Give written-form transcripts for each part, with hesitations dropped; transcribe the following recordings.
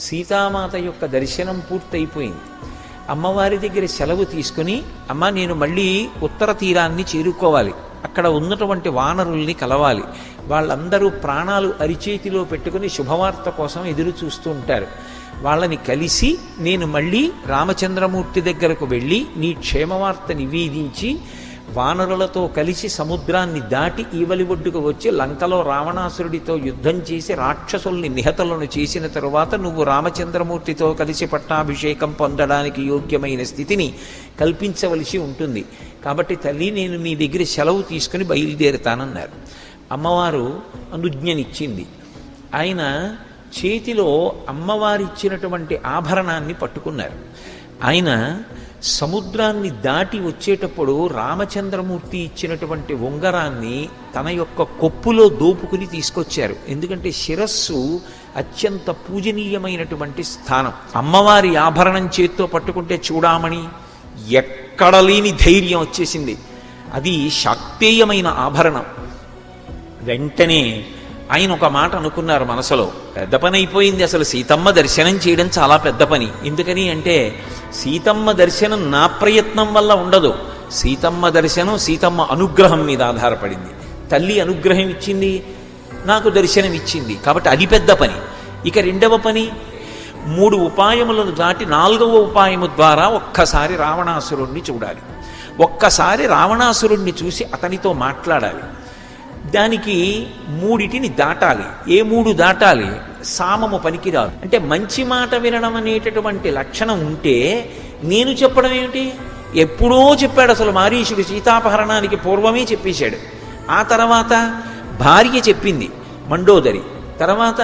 సీతామాత యొక్క దర్శనం పూర్తయిపోయింది. అమ్మవారి దగ్గర సెలవు తీసుకుని, అమ్మ నేను మళ్ళీ ఉత్తర తీరాన్ని చేరుకోవాలి, అక్కడ ఉన్నటువంటి వానరుల్ని కలవాలి, వాళ్ళందరూ ప్రాణాలు అరిచేతిలో పెట్టుకుని శుభవార్త కోసం ఎదురు చూస్తూ ఉంటారు, వాళ్ళని కలిసి నేను మళ్ళీ రామచంద్రమూర్తి దగ్గరకు వెళ్ళి నీ క్షేమవార్త నివేదించి వానరులతో కలిసి సముద్రాన్ని దాటి ఈవలి ఒడ్డుకు వచ్చి లంకలో రావణాసురుడితో యుద్ధం చేసి రాక్షసుల్ని నిహతలను చేసిన తరువాత నువ్వు రామచంద్రమూర్తితో కలిసి పట్టాభిషేకం పొందడానికి యోగ్యమైన స్థితిని కల్పించవలసి ఉంటుంది. కాబట్టి తల్లి నేను నీ దగ్గర సెలవు తీసుకుని బయలుదేరుతానన్నారు. అమ్మవారు అనుజ్ఞనిచ్చింది. ఆయన చేతిలో అమ్మవారిచ్చినటువంటి ఆభరణాన్ని పట్టుకున్నారు. ఆయన సముద్రాన్ని దాటి వచ్చేటప్పుడు రామచంద్రమూర్తి ఇచ్చినటువంటి ఉంగరాన్ని తన యొక్క కొప్పులో దోపుకుని తీసుకొచ్చారు. ఎందుకంటే శిరస్సు అత్యంత పూజనీయమైనటువంటి స్థానం. అమ్మవారి ఆభరణం చేత్తో పట్టుకుంటే చూడామణి ఎక్కడ లేని ధైర్యం వచ్చేసింది. అది శాక్తేయమైన ఆభరణం. వెంటనే ఆయన ఒక మాట అనుకున్నారు మనసులో, పెద్ద పని అయిపోయింది, అసలు సీతమ్మ దర్శనం చేయడం చాలా పెద్ద పని. ఎందుకని అంటే సీతమ్మ దర్శనం నా ప్రయత్నం వల్ల ఉండదు, సీతమ్మ దర్శనం సీతమ్మ అనుగ్రహం మీద ఆధారపడింది. తల్లి అనుగ్రహం ఇచ్చింది, నాకు దర్శనం ఇచ్చింది, కాబట్టి అది పెద్ద పని. ఇక రెండవ పని, 3 ఉపాయములను దాటి 4వ ఉపాయము ద్వారా ఒక్కసారి రావణాసురుణ్ణి చూడాలి. ఒక్కసారి రావణాసురుణ్ణి చూసి అతనితో మాట్లాడాలి. దానికి 3టిని దాటాలి. ఏ 3 దాటాలి? సామము పనికిరాదు. అంటే మంచి మాట వినడం అనేటటువంటి లక్షణం ఉంటే నేను చెప్పడం ఏమిటి? ఎప్పుడో చెప్పాడు అసలు మారీషుడు, సీతాపహరణానికి పూర్వమే చెప్పేశాడు. ఆ తర్వాత భార్య చెప్పింది మండోదరి, తర్వాత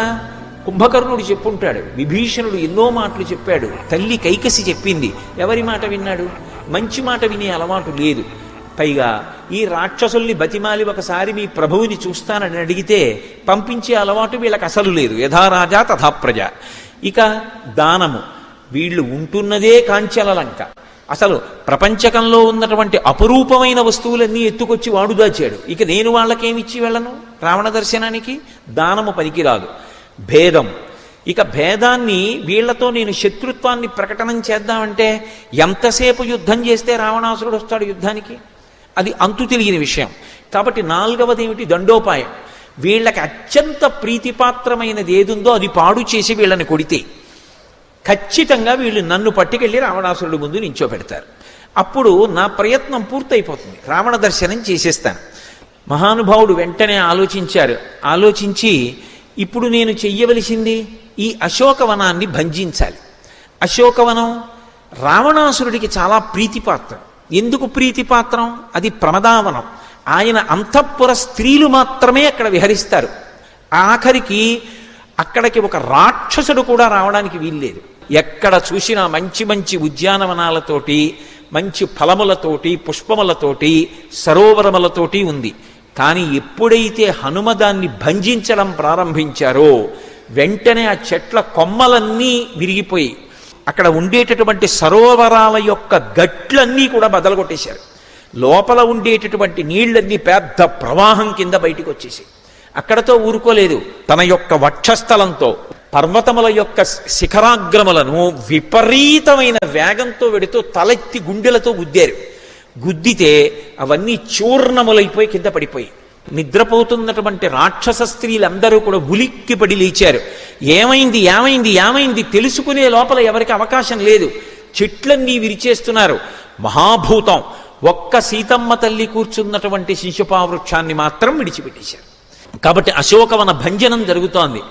కుంభకర్ణుడు చెప్పుంటాడు, విభీషణుడు ఎన్నో మాటలు చెప్పాడు, తల్లి కైకసి చెప్పింది. ఎవరి మాట విన్నాడు? మంచి మాట వినే అలవాటు లేదు. పైగా ఈ రాక్షసుల్ని బతిమాలి ఒకసారి మీ ప్రభువుని చూస్తానని అడిగితే పంపించే అలవాటు వీళ్ళకి అసలు లేదు. యథారాజా తథా ప్రజ. ఇక దానము, వీళ్ళు ఉంటున్నదే కాంచల లంక. అసలు ప్రపంచకంలో ఉన్నటువంటి అపురూపమైన వస్తువులన్నీ ఎత్తుకొచ్చి వాడు దాచాడు. ఇక నేను వాళ్ళకేమిచ్చి వెళ్ళను రావణ దర్శనానికి? దానము పనికిరాదు. భేదం, ఇక భేదాన్ని వీళ్లతో నేను శత్రుత్వాన్ని ప్రకటనం చేద్దామంటే ఎంతసేపు యుద్ధం చేస్తే రావణాసురుడు వస్తాడు యుద్ధానికి? అది అంతు తెలియని విషయం. కాబట్టి 4వది ఏమిటి? దండోపాయం. వీళ్ళకి అత్యంత ప్రీతిపాత్రమైనది ఏదుందో అది పాడు చేసి వీళ్ళని కొడితే ఖచ్చితంగా వీళ్ళు నన్ను పట్టుకెళ్ళి రావణాసురుడి ముందు నించోపెడతారు. అప్పుడు నా ప్రయత్నం పూర్తయిపోతుంది, రావణ దర్శనం చేసేస్తాను. మహానుభావుడు వెంటనే ఆలోచించారు. ఆలోచించి ఇప్పుడు నేను చెయ్యవలసింది ఈ అశోకవనాన్ని భంజించాలి. అశోకవనం రావణాసురుడికి చాలా ప్రీతిపాత్రం. ఎందుకు ప్రీతిపాత్రం? అది ప్రమదావనం. ఆయన అంతఃపుర స్త్రీలు మాత్రమే అక్కడ విహరిస్తారు. ఆఖరికి అక్కడికి ఒక రాక్షసుడు కూడా రావడానికి వీల్లేదు. ఎక్కడ చూసినా మంచి మంచి ఉద్యానవనాలతోటి, మంచి ఫలములతోటి, పుష్పములతోటి, సరోవరములతోటి ఉంది. కానీ ఎప్పుడైతే హనుమ దాన్ని భంజించడం ప్రారంభించారో వెంటనే ఆ చెట్ల కొమ్మలన్నీ విరిగిపోయి అక్కడ ఉండేటటువంటి సరోవరాల యొక్క గట్లన్నీ కూడా బదలగొట్టేశారు. లోపల ఉండేటటువంటి నీళ్లన్నీ పెద్ద ప్రవాహం కింద బయటికి వచ్చేసి అక్కడతో ఊరుకోలేదు. తన యొక్క వక్షస్థలంతో పర్వతముల యొక్క శిఖరాగ్రములను విపరీతమైన వేగంతో వెడుతూ తలెత్తి గుండెలతో గుద్దారు. గుద్దితే అవన్నీ చూర్ణములైపోయి కింద పడిపోయి నిద్రపోతున్నటువంటి రాక్షస స్త్రీలందరూ కూడా ఉలిక్కిపడి లేచారు. ఏమైంది ఏమైంది ఏమైంది తెలుసుకునే లోపల ఎవరికి అవకాశం లేదు. చెట్లన్నీ విరిచేస్తున్నారు. మహాభూతం ఒక్క సీతమ్మ తల్లి కూర్చున్నటువంటి శిశుపావృక్షాన్ని మాత్రం విడిచిపెట్టేశారు. కాబట్టి అశోకవన భంజనం జరుగుతోంది.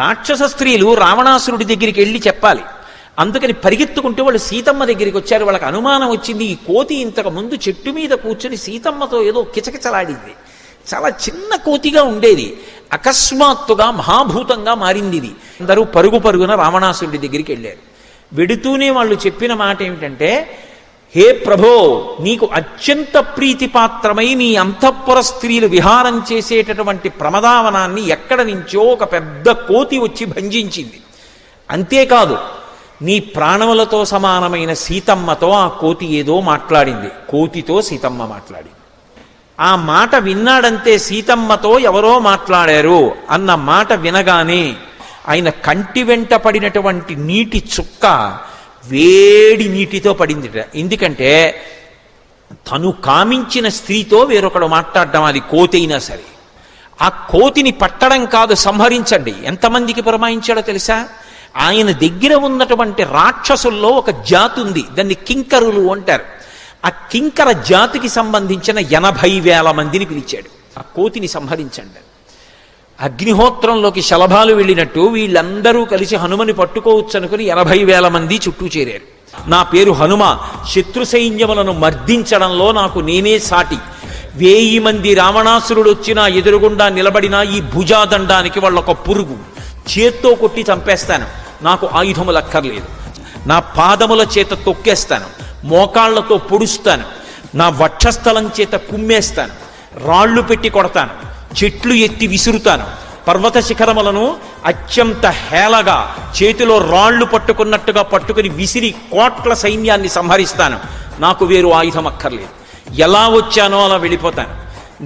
రాక్షస స్త్రీలు రావణాసురుడి దగ్గరికి వెళ్ళి చెప్పాలి. అందుకని పరిగెత్తుకుంటూ వాళ్ళు సీతమ్మ దగ్గరికి వచ్చారు. వాళ్ళకి అనుమానం వచ్చింది, ఈ కోతి ఇంతకు ముందు చెట్టు మీద కూర్చొని సీతమ్మతో ఏదో కిచకిచలాడింది. చాలా చిన్న కోతిగా ఉండేది, అకస్మాత్తుగా మహాభూతంగా మారింది ఇది. అందరూ పరుగు పరుగున రావణాసురుడి దగ్గరికి వెళ్ళారు. వెడుతూనే వాళ్ళు చెప్పిన మాట ఏమిటంటే, హే ప్రభో, నీకు అత్యంత ప్రీతిపాత్రమై నీ అంతఃపుర స్త్రీలు విహారం చేసేటటువంటి ప్రమదావనాన్ని ఎక్కడ నుంచో ఒక పెద్ద కోతి వచ్చి భంజించింది. అంతేకాదు, నీ ప్రాణములతో సమానమైన సీతమ్మతో ఆ కోతి ఏదో మాట్లాడింది. కోతితో సీతమ్మ మాట్లాడింది. ఆ మాట విన్నాడంతే, సీతమ్మతో ఎవరో మాట్లాడారు అన్న మాట వినగానే ఆయన కంటి వెంట పడినటువంటి నీటి చుక్క వేడి నీటితో పడిందిట. ఎందుకంటే తను కామించిన స్త్రీతో వేరొకడు మాట్లాడడం, అది కోతి అయినా సరే. ఆ కోతిని పట్టడం కాదు, సంహరించండి. ఎంతమందికి పురమాయించాడో తెలుసా? ఆయన దగ్గర ఉన్నటువంటి రాక్షసుల్లో ఒక జాతి ఉంది, దాన్ని కింకరులు అంటారు. ఆ కింకర జాతికి సంబంధించిన 80,000 మందిని పిలిచాడు. ఆ కోతిని సంహరించండి. అగ్నిహోత్రంలోకి శలభాలు వెళ్ళినట్టు వీళ్ళందరూ కలిసి హనుమని పట్టుకోవచ్చు అనుకుని 80,000 మంది చుట్టూ చేరారు. నా పేరు హనుమ, శత్రు సైన్యములను మర్దించడంలో నాకు నేనే సాటి. 1000 మంది రావణాసురుడు వచ్చినా ఎదురుగుండా నిలబడినా ఈ భుజాదండానికి వాళ్ళొక పురుగు, చేత్తో కొట్టి చంపేస్తాను. నాకు ఆయుధములు అక్కర్లేదు. నా పాదముల చేత తొక్కేస్తాను, మోకాళ్లతో పొడుస్తాను, నా వక్షస్థలం చేత కుమ్మేస్తాను, రాళ్లు పెట్టి కొడతాను, చెట్లు ఎత్తి విసురుతాను, పర్వత శిఖరములను అత్యంత హేళగా చేతిలో రాళ్లు పట్టుకున్నట్టుగా పట్టుకుని విసిరి కోట్ల సైన్యాన్ని సంహరిస్తాను. నాకు వేరు ఆయుధం అక్కర్లేదు. ఎలా వచ్చానో అలా వెళ్ళిపోతాను.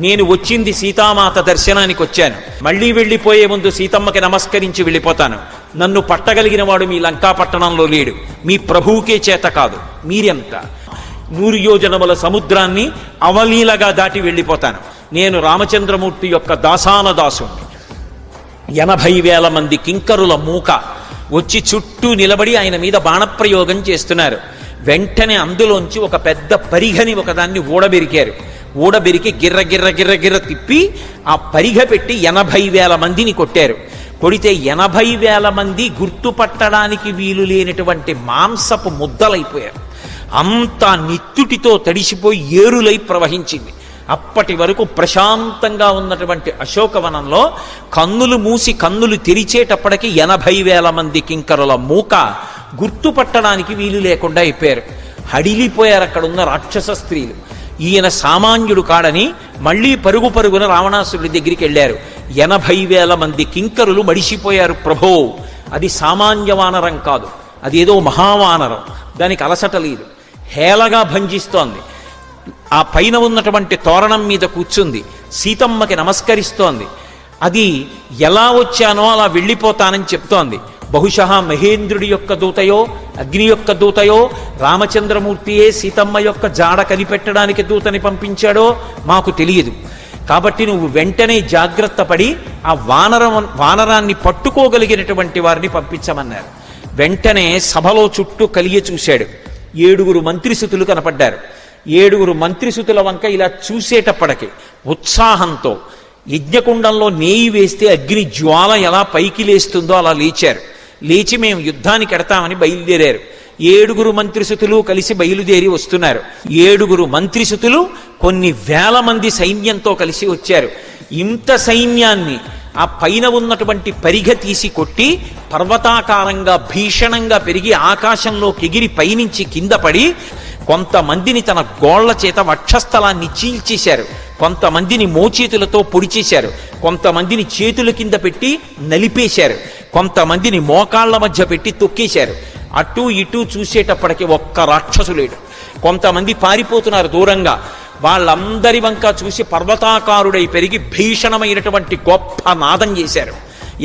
నేను వచ్చింది సీతామాత దర్శనానికి వచ్చాను. మళ్ళీ వెళ్ళిపోయే ముందు సీతమ్మకి నమస్కరించి వెళ్ళిపోతాను. నన్ను పట్టగలిగిన వాడు మీ లంకా పట్టణంలో లేడు. మీ ప్రభువుకే చేత కాదు. మీరెంత 100 యోజనముల సముద్రాన్ని అవలీలగా దాటి వెళ్ళిపోతాను. నేను రామచంద్రమూర్తి యొక్క దాసాన దాసుణ్ణి. 80,000 మంది కింకరుల మూక వచ్చి చుట్టూ నిలబడి ఆయన మీద బాణప్రయోగం చేస్తున్నారు. వెంటనే అందులోంచి ఒక పెద్ద పరిఘని ఒకదాన్ని ఊడబెరికి గిర్ర గిర్ర గిర్ర గిర్ర తిప్పి ఆ పరిఘ పెట్టి 80,000 మందిని కొట్టారు. కొడితే 80,000 మంది గుర్తుపట్టడానికి వీలు లేనటువంటి మాంసపు ముద్దలైపోయారు. అంతా నిత్తుటితో తడిసిపోయి ఏరులై ప్రవహించింది. అప్పటి వరకు ప్రశాంతంగా ఉన్నటువంటి అశోకవనంలో కన్నులు మూసి కన్నులు తెరిచేటప్పటికి 80,000 మంది కింకరుల మూక గుర్తుపట్టడానికి వీలు లేకుండా అయిపోయారు. హడిలిపోయారు అక్కడున్న రాక్షస స్త్రీలు. ఈయన సామాన్యుడు కాడని మళ్ళీ పరుగున రావణాసురుడి దగ్గరికి వెళ్ళారు. 80,000 మంది కింకరులు మడిసిపోయారు. ప్రభో, అది సామాన్య వానరం కాదు, అదేదో మహావానరం. దానికి అలసట లేదు, హేళగా భంజిస్తోంది. ఆ పైన ఉన్నటువంటి తోరణం మీద కూర్చుంది, సీతమ్మకి నమస్కరిస్తోంది. అది ఎలా వచ్చానో అలా వెళ్ళిపోతానని చెప్తోంది. బహుశా మహేంద్రుడి యొక్క దూతయో అగ్ని యొక్క దూతయో రామచంద్రమూర్తియే సీతమ్మ యొక్క జాడ కనిపెట్టడానికి దూతని పంపించాడో మాకు తెలియదు. కాబట్టి నువ్వు వెంటనే జాగ్రత్త పడి ఆ వానరాన్ని పట్టుకోగలిగినటువంటి వారిని పంపించమన్నారు. వెంటనే సభలో చుట్టూ కలిగి చూశాడు. 7 మంత్రిసుతులు కనపడ్డారు. 7 మంత్రిసుతుల వంక ఇలా చూసేటప్పటికి ఉత్సాహంతో యజ్ఞకుండంలో నేయి వేస్తే అగ్ని జ్వాల ఎలా పైకి లేస్తుందో అలా లేచారు. లేచి మేము యుద్ధానికి ఎడతామని బయలుదేరారు. 7 మంత్రిసుతులు కలిసి బయలుదేరి వస్తున్నారు. 7 మంత్రిసుతులు కొన్ని వేల మంది సైన్యంతో కలిసి వచ్చారు. ఇంత సైన్యాన్ని ఆ పైన ఉన్నటువంటి పరిఘ తీసి కొట్టి పర్వతాకారంగా భీషణంగా పెరిగి ఆకాశంలోకి ఎగిరి పైనుంచి కింద పడి కొంతమందిని తన గోళ్ల చేత వక్షస్థలాన్ని చీల్చేశారు, కొంతమందిని మోచేతులతో పొడిచేశారు, కొంతమందిని చేతుల కింద పెట్టి నలిపేశారు, కొంతమందిని మోకాళ్ల మధ్య పెట్టి తొక్కేశారు. అటు ఇటు చూసేటప్పటికి ఒక్క రాక్షసు లేడు. కొంతమంది పారిపోతున్నారు దూరంగా. వాళ్ళందరి వంక చూసి పర్వతాకారుడై పెరిగి భీషణమైనటువంటి గొప్ప నాదం చేశారు.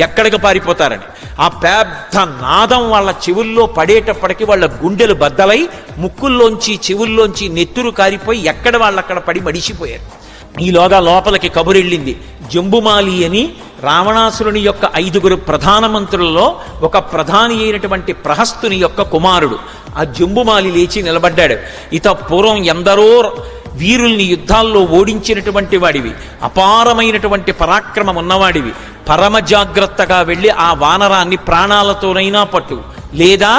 ఎక్కడికి పారిపోతారని ఆ పెద్ద నాదం వాళ్ళ చెవుల్లో పడేటప్పటికి వాళ్ళ గుండెలు బద్దలై ముక్కుల్లోంచి చెవుల్లోంచి నెత్తురు కారిపోయి ఎక్కడ వాళ్ళక్కడ పడి మడిసిపోయారు. ఈలోగా లోపలికి కబురెళ్ళింది. జంబుమాలి అని రావణాసురుని యొక్క 5 ప్రధానమంత్రులలో ఒక ప్రధాని అయినటువంటి ప్రహస్తుని యొక్క కుమారుడు. ఆ జంబుమాలి లేచి నిలబడ్డాడు. ఇత పూర్వం ఎందరో వీరుల్ని యుద్ధాల్లో ఓడించినటువంటి వాడివి, అపారమైనటువంటి పరాక్రమం ఉన్నవాడివి. పరమ జాగ్రత్తగా వెళ్ళి ఆ వానరాన్ని ప్రాణాలతోనైనా పట్టు, లేదా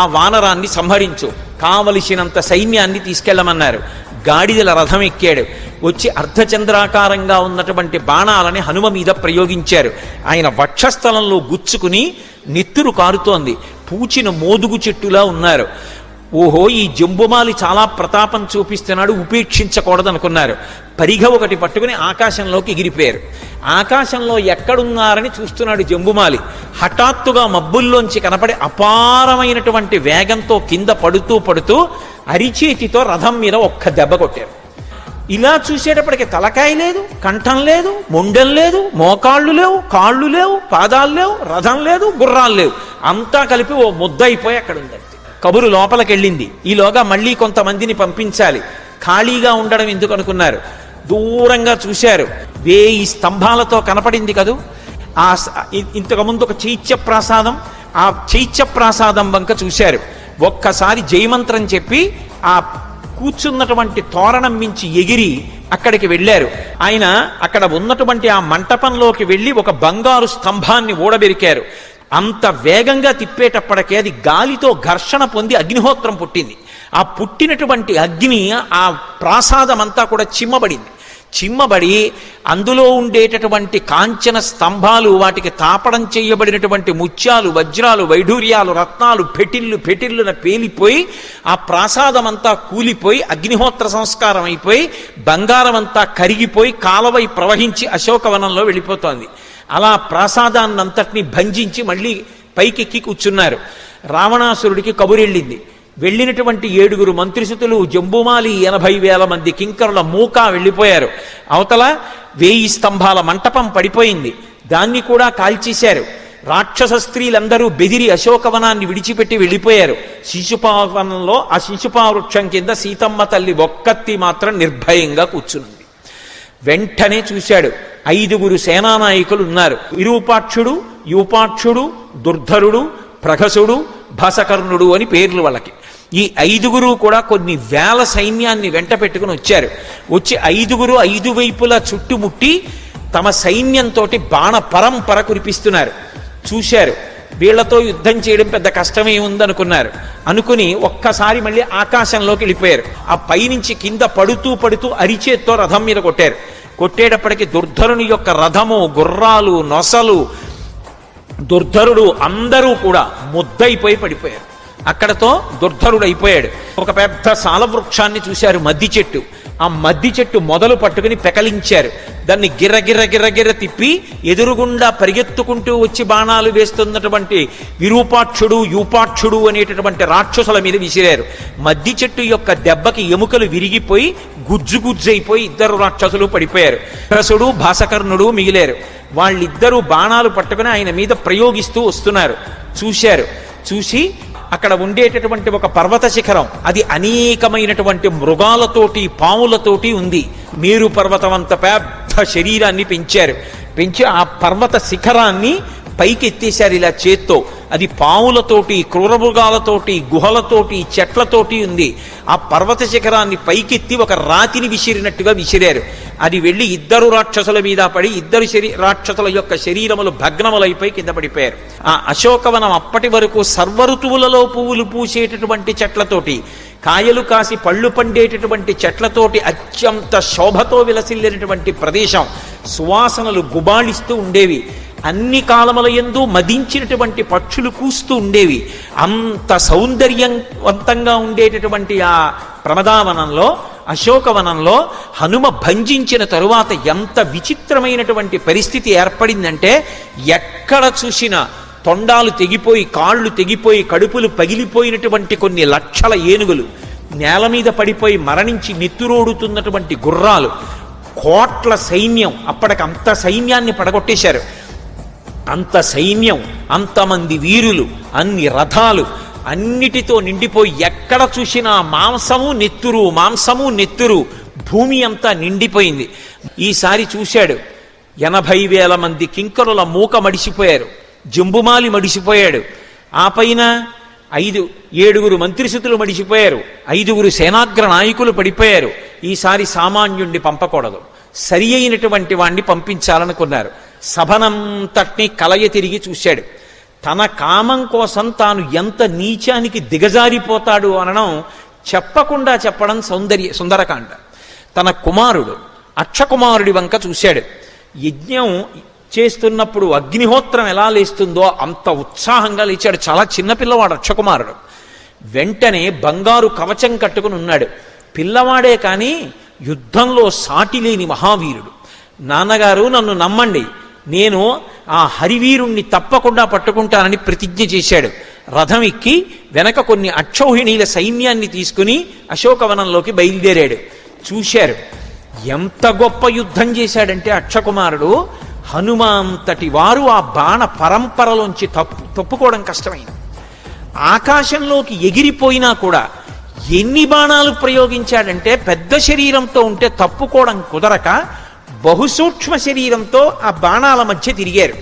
ఆ వానరాన్ని సంహరించు, కావలసినంత సైన్యాన్ని తీసుకెళ్లమన్నారు. గాడిదల రథం ఎక్కాడు. వచ్చి అర్ధచంద్రాకారంగా ఉన్నటువంటి బాణాలని హనుమ మీద ప్రయోగించారు. ఆయన వక్షస్థలంలో గుచ్చుకుని నెత్తురు కారుతోంది. పూచిన మోదుగు చెట్టులా ఉన్నారు. ఓహో, ఈ జంబుమాలి చాలా ప్రతాపం చూపిస్తున్నాడు, ఉపేక్షించకూడదనుకున్నారు. పరిఘ ఒకటి పట్టుకుని ఆకాశంలోకి ఎగిరిపోయారు. ఆకాశంలో ఎక్కడున్నారని చూస్తున్నాడు జంబుమాలి. హఠాత్తుగా మబ్బుల్లోంచి కనపడి అపారమైనటువంటి వేగంతో కింద పడుతూ అరిచేతితో రథం మీద ఒక్క దెబ్బ కొట్టారు. ఇలా చూసేటప్పటికి తలకాయ లేదు, కంఠం లేదు, మొండెం లేదు, మోకాళ్ళు లేవు, కాళ్ళు లేవు, పాదాలు లేవు, రథం లేదు, గుర్రాలు లేవు, అంతా కలిపి ఓ ముద్ద అయిపోయి అక్కడ ఉందండి. కబురు లోపలికి వెళ్ళింది. ఈలోగా మళ్ళీ కొంతమందిని పంపించాలి. ఖాళీగా ఉండడం ఎందుకు అనుకున్నారు. దూరంగా చూశారు. 1000 స్తంభాలతో కనపడింది కదూ. ఇంతకుముందు ఒక చైత్య ప్రాసాదం, ఆ చైత్య ప్రాసాదం వంక చూశారు. ఒక్కసారి జయమంత్రం చెప్పి ఆ కూర్చున్నటువంటి తోరణం మించి ఎగిరి అక్కడికి వెళ్ళారు. ఆయన అక్కడ ఉన్నటువంటి ఆ మంటపంలోకి వెళ్ళి ఒక బంగారు స్తంభాన్ని ఊడబెరికారు. అంత వేగంగా తిప్పేటప్పటికే అది గాలితో ఘర్షణ పొంది అగ్నిహోత్రం పుట్టింది. ఆ పుట్టినటువంటి అగ్ని ఆ ప్రాసాదం అంతా కూడా చిమ్మబడి అందులో ఉండేటటువంటి కాంచన స్తంభాలు, వాటికి తాపడం చేయబడినటువంటి ముత్యాలు, వజ్రాలు, వైఢూర్యాలు, రత్నాలు పెటిల్లున పేలిపోయి ఆ ప్రాసాదం అంతా కూలిపోయి అగ్నిహోత్ర సంస్కారం అయిపోయి బంగారం అంతా కరిగిపోయి కాలవై ప్రవహించి అశోకవనంలో వెళ్ళిపోతోంది. అలా ప్రాసాదాన్నంతటినీ భంజించి మళ్ళీ పైకెక్కి కూర్చున్నారు. రావణాసురుడికి కబురెళ్ళింది. వెళ్ళినటువంటి 7 మంత్రిసుతులు, జంబుమాలి, 80,000 మంది కింకరుల మూకా వెళ్ళిపోయారు. అవతల 1000 స్తంభాల మంటపం పడిపోయింది. దాన్ని కూడా కాల్చేశారు. రాక్షస స్త్రీలందరూ బెదిరి అశోకవనాన్ని విడిచిపెట్టి వెళ్ళిపోయారు. శిశుపావనంలో ఆ శిశుపా వృక్షం కింద సీతమ్మ తల్లి ఒక్కత్తి మాత్రం నిర్భయంగా కూర్చునుంది. వెంటనే చూశాడు. 5 సేనానాయకులు ఉన్నారు. విరూపాక్షుడు, యూపాక్షుడు, దుర్ధరుడు, ప్రఘసుడు, భసకర్ణుడు అని పేర్లు వాళ్ళకి. ఈ 5 కూడా కొన్ని వేల సైన్యాన్ని వెంట పెట్టుకుని వచ్చారు. వచ్చి 5 5 వైపులా చుట్టుముట్టి తమ సైన్యంతో బాణ పరంపర కురిపిస్తున్నారు. చూశారు. వీళ్లతో యుద్ధం చేయడం పెద్ద కష్టమే ఉందనుకున్నారు. అనుకుని ఒక్కసారి మళ్ళీ ఆకాశంలోకి వెళ్ళిపోయారు. ఆ పైనుంచి కింద పడుతూ అరిచేత్తో రథం మీద కొట్టారు. కొట్టేటప్పటికి దుర్ధరుని యొక్క రథము, గుర్రాలు, నొసలు, దుర్ధరుడు అందరూ కూడా ముద్దయిపోయి పడిపోయారు. అక్కడతో దుర్ధరుడు అయిపోయాడు. ఒక పెద్ద సాలవృక్షాన్ని చూశారు, మద్ది చెట్టు. ఆ మద్ది చెట్టు మొదలు పట్టుకుని పెకలించారు. దాన్ని గిర్ర తిప్పి ఎదురుగుండా పరిగెత్తుకుంటూ వచ్చి బాణాలు వేస్తున్నటువంటి విరూపాక్షుడు, యూపాక్షుడు అనేటటువంటి రాక్షసుల మీద విసిరారు. మద్ది చెట్టు యొక్క దెబ్బకి ఎముకలు విరిగిపోయి గుజ్జుయిపోయి 2 రాక్షసులు పడిపోయారు. రసుడు, భాసకర్ణుడు మిగిలారు. వాళ్ళిద్దరూ బాణాలు పట్టుకుని ఆయన మీద ప్రయోగిస్తూ వస్తున్నారు. చూసి అక్కడ ఉండేటటువంటి ఒక పర్వత శిఖరం, అది అనేకమైనటువంటి మృగాలతోటి, పాములతోటి ఉంది. మేరు పర్వతం అంత పెద్ద శరీరాన్ని పెంచి ఆ పర్వత శిఖరాన్ని పైకి ఎత్తేశారు ఇలా చేత్తో. అది పాములతోటి, క్రూరమృగాలతోటి, గుహలతోటి, చెట్లతోటి ఉంది. ఆ పర్వత శిఖరాన్ని పైకెత్తి ఒక రాతిని విసిరినట్టుగా విసిరారు. అది వెళ్ళి 2 రాక్షసుల మీద పడి 2 రాక్షసుల యొక్క శరీరములు భగ్నములైపోయి కింద పడిపోయారు. ఆ అశోకవనం అప్పటి వరకు సర్వఋతువులలో పువ్వులు పూసేటటువంటి చెట్లతోటి, కాయలు కాసి పళ్ళు పండేటటువంటి చెట్లతోటి అత్యంత శోభతో విలసిల్లినటువంటి ప్రదేశం. సువాసనలు గుబాళిస్తూ ఉండేవి. అన్ని కాలముల యందు మదించినటువంటి పక్షులు కూస్తూ ఉండేవి. అంత సౌందర్యవంతంగా ఉండేటటువంటి ఆ ప్రమదావనంలో, అశోకవనంలో హనుమ భంజించిన తరువాత ఎంత విచిత్రమైనటువంటి పరిస్థితి ఏర్పడిందంటే, ఎక్కడ చూసినా తొండాలు తెగిపోయి, కాళ్ళు తెగిపోయి, కడుపులు పగిలిపోయినటువంటి కొన్ని లక్షల ఏనుగులు, నేల మీద పడిపోయి మరణించి నెత్తురోడుతున్నటువంటి గుర్రాలు, కోట్ల సైన్యం. అప్పటికి అంత సైన్యాన్ని పడగొట్టేశారు. అంత సైన్యం, అంతమంది వీరులు, అన్ని రథాలు అన్నిటితో నిండిపోయి ఎక్కడ చూసినా మాంసము నెత్తురు, భూమి అంతా నిండిపోయింది. ఈసారి చూశాడు. 80,000 మంది కింకరుల మూక మడిసిపోయారు. జంబుమాలి మడిసిపోయాడు. ఆ పైన 7 మంత్రిసుతులు మడిసిపోయారు. 5 సేనాగ్ర నాయకులు పడిపోయారు. ఈసారి సామాన్యుణ్ణి పంపకూడదు, సరి అయినటువంటి వాణ్ణి పంపించాలనుకున్నారు. సభనంతటినీ కలయ తిరిగి చూశాడు. తన కామం కోసం తాను ఎంత నీచానికి దిగజారిపోతాడు అనడం చెప్పకుండా చెప్పడం సుందరకాండ. తన కుమారుడు అక్షకుమారుడి వంక చూశాడు. యజ్ఞం చేస్తున్నప్పుడు అగ్నిహోత్రం ఎలా లేస్తుందో అంత ఉత్సాహంగా లేచాడు. చాలా చిన్నపిల్లవాడు అక్షకుమారుడు. వెంటనే బంగారు కవచం కట్టుకుని ఉన్నాడు. పిల్లవాడే కానీ యుద్ధంలో సాటి లేని మహావీరుడు. నాన్నగారు నన్ను నమ్మండి, నేను ఆ హరివీరుణ్ణి తప్పకుండా పట్టుకుంటానని ప్రతిజ్ఞ చేశాడు. రథం ఎక్కి వెనక కొన్ని అక్షౌహిణీల సైన్యాన్ని తీసుకుని అశోకవనంలోకి బయలుదేరాడు. చూశారు. ఎంత గొప్ప యుద్ధం చేశాడంటే అక్షకుమారుడు, హనుమంతటి వారు ఆ బాణ పరంపరలోంచి తప్పుకోవడం కష్టమైంది. ఆకాశంలోకి ఎగిరిపోయినా కూడా ఎన్ని బాణాలు ప్రయోగించాడంటే పెద్ద శరీరంతో ఉంటే తప్పుకోవడం కుదరక బహుసూక్ష్మ శరీరంతో ఆ బాణాల మధ్య తిరిగారు.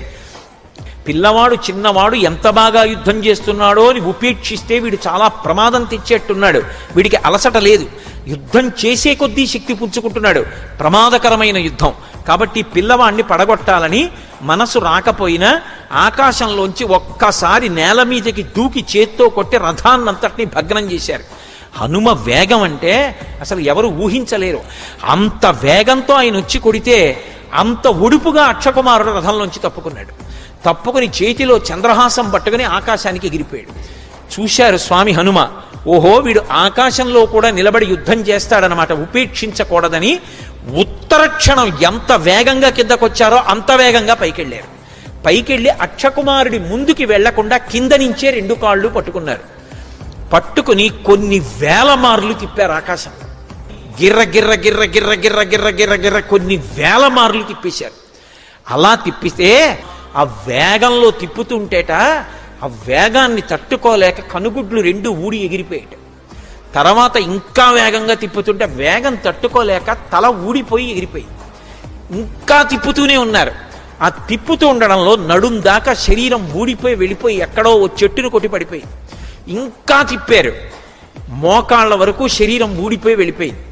పిల్లవాడు చిన్నవాడు ఎంత బాగా యుద్ధం చేస్తున్నాడో అని ఉపేక్షిస్తే వీడు చాలా ప్రమాదం తెచ్చేట్టున్నాడు. వీడికి అలసట లేదు, యుద్ధం చేసే కొద్దీ శక్తి పుంజుకుంటున్నాడు. ప్రమాదకరమైన యుద్ధం కాబట్టి పిల్లవాడిని పడగొట్టాలని మనసు రాకపోయినా ఆకాశంలోంచి ఒక్కసారి నేల మీదకి దూకి చేత్తో కొట్టి రథాన్నంతటినీ భగ్నం చేశారు. హనుమ వేగం అంటే అసలు ఎవరు ఊహించలేరు. అంత వేగంతో ఆయన వచ్చి కొడితే అంత ఒడుపుగా అక్షకుమారుడు రథంలోంచి తప్పుకున్నాడు. తప్పుకుని చేతిలో చంద్రహాసం పట్టుకుని ఆకాశానికి ఎగిరిపోయాడు. చూశారు స్వామి హనుమ, ఓహో వీడు ఆకాశంలో కూడా నిలబడి యుద్ధం చేస్తాడనమాట, ఉపేక్షించకూడదని ఉత్తర క్షణం ఎంత వేగంగా కిందకొచ్చారో అంత వేగంగా పైకెళ్ళారు. పైకెళ్ళి అక్షకుమారుడి ముందుకి వెళ్లకుండా కింద నుంచే 2 కాళ్ళు పట్టుకున్నారు. పట్టుకుని కొన్ని వేల మార్లు తిప్పారు ఆకాశం. గిర్ర గిర్ర గిర్ర గిర్ర గిర్ర గిర్ర గిర్ర గిర్ర కొన్ని వేల మార్లు తిప్పేశారు. అలా తిప్పితే ఆ వేగంలో తిప్పుతుంటేట ఆ వేగాన్ని తట్టుకోలేక కనుగుడ్లు 2 ఊడి ఎగిరిపోయాట. తర్వాత ఇంకా వేగంగా తిప్పుతుంటే వేగం తట్టుకోలేక తల ఊడిపోయి ఎగిరిపోయింది. ఇంకా తిప్పుతూనే ఉన్నారు. ఆ తిప్పుతూ ఉండడంలో నడుం దాకా శరీరం ఊడిపోయి వెళ్ళిపోయి ఎక్కడో చెట్టును కొట్టి పడిపోయింది. ఇంకా తిప్పారు, మోకాళ్ళ వరకు శరీరం ఊడిపోయి వెళ్ళిపోయింది.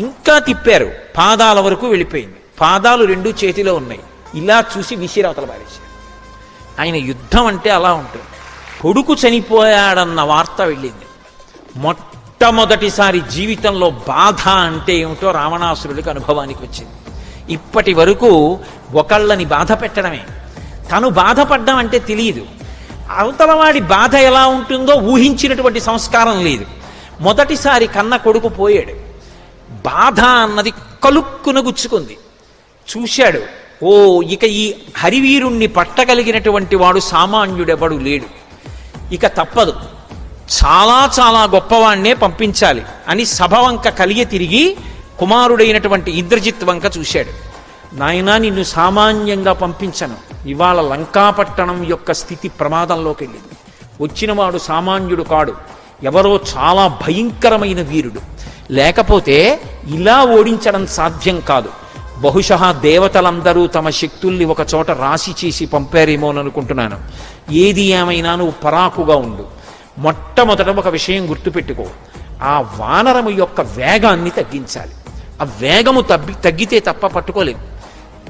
ఇంకా తిప్పారు, పాదాల వరకు వెళ్ళిపోయింది. పాదాలు 2 చేతిలో ఉన్నాయి. ఇలా చూసి విసిరావతల పారేశారు. ఆయన యుద్ధం అంటే అలా ఉంటుంది. కొడుకు చనిపోయాడన్న వార్త వెళ్ళింది. మొట్టమొదటిసారి జీవితంలో బాధ అంటే ఏమిటో రావణాసురుడికి అనుభవానికి వచ్చింది. ఇప్పటి వరకు ఒకళ్ళని బాధ పెట్టడమే, తను బాధపడ్డం అంటే తెలియదు. అవతలవాడి బాధ ఎలా ఉంటుందో ఊహించినటువంటి సంస్కారం లేదు. మొదటిసారి కన్న కొడుకు పోయాడు. బాధ అన్నది కలుక్కున గుచ్చుకుంది. చూశాడు, ఓ ఇక ఈ హరివీరుణ్ణి పట్టగలిగినటువంటి వాడు సామాన్యుడెవడు లేడు, ఇక తప్పదు, చాలా చాలా గొప్పవాణ్ణే పంపించాలి అని సభ వంక కలిగి తిరిగి కుమారుడైనటువంటి ఇంద్రజిత్ వంక చూశాడు. నాయనా నిన్ను సామాన్యంగా పంపించను, ఇవాళ లంకాపట్టణం యొక్క స్థితి ప్రమాదంలోకి వెళ్ళింది. వచ్చినవాడు సామాన్యుడు కాడు, ఎవరో చాలా భయంకరమైన వీరుడు, లేకపోతే ఇలా ఓడించడం సాధ్యం కాదు. బహుశः దేవతలందరూ తమ శక్తుల్ని ఒక చోట రాశి చేసి పంపారేమోననుకుంటున్నాను. ఏది ఏమైనా నువ్వు పరాకుగా ఉండు. మొట్టమొదట ఒక విషయం గుర్తుపెట్టుకో, ఆ వానరము యొక్క వేగాన్ని తగ్గించాలి. ఆ వేగము తగ్గితే తప్ప పట్టుకోలేదు.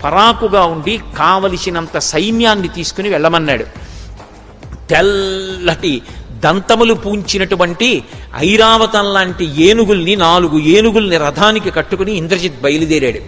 పరాకుగా ఉండి కావలసినంత సైన్యాన్ని తీసుకుని వెళ్ళమన్నాడు. తెల్లటి దంతములు పూంచినటువంటి ఐరావతం లాంటి ఏనుగుల్ని 4 ఏనుగుల్ని రథానికి కట్టుకుని ఇంద్రజిత్ బయలుదేరాడు.